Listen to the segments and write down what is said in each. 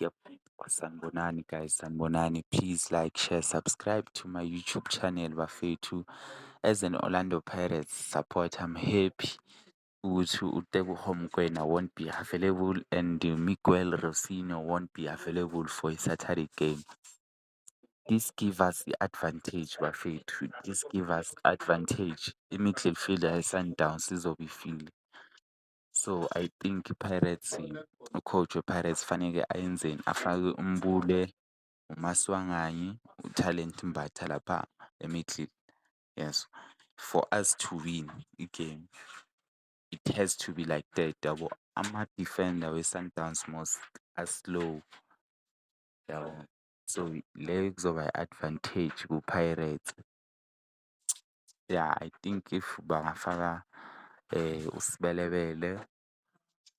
Yep. Sanibonani guys, sanibonani. Please like, share, subscribe to my YouTube channel bafethu. As an Orlando Pirates supporter, I'm happy ukuthi uTebogo Mokoena won't be available and Miguel Rosino won't be available for a Saturday game. This give us the advantage bafethu. This give us advantage. I-midfielder ye-Sundowns izobifile. So I think Pirates, ucoach we-Pirates faneke ayenzeni, afake uMbule, uMaswanganyi, uTalent Mbatha lapha e-middle. Yes, for us to win i-game it has to be like that yabo. Ama-defender we-Sundowns most are-slow yabo. So leyo kuzoba i-advantage ku-Pirates. Yeah, I think if bangafaka uSibelebele,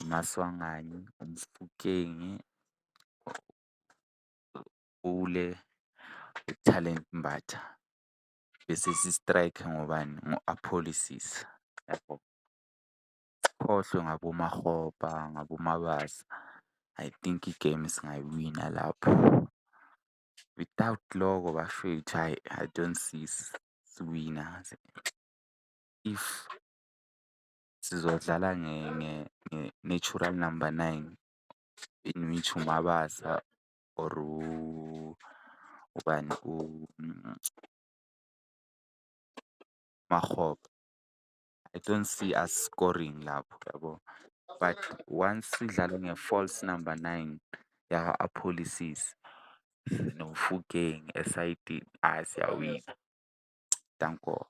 uMaswanganyi, uMfukeng, Ule, uTalent Mbatha bese si-strike ngobani? Ngo-Aphollisis yabo. Sikhohlwe ngaboMakgopa, ngaboMabasa. I think i-game singayiwina lapho. Without loko bafethu, I don't see siwina. If sizodlala natural number 9 in which uMabasa or ubani Makgopa, I don't see us scoring lapho yabo. But once sidlala nge-false number 9 yaka-Aphollisis noMfukeng esayidini, siyawina. Thank God.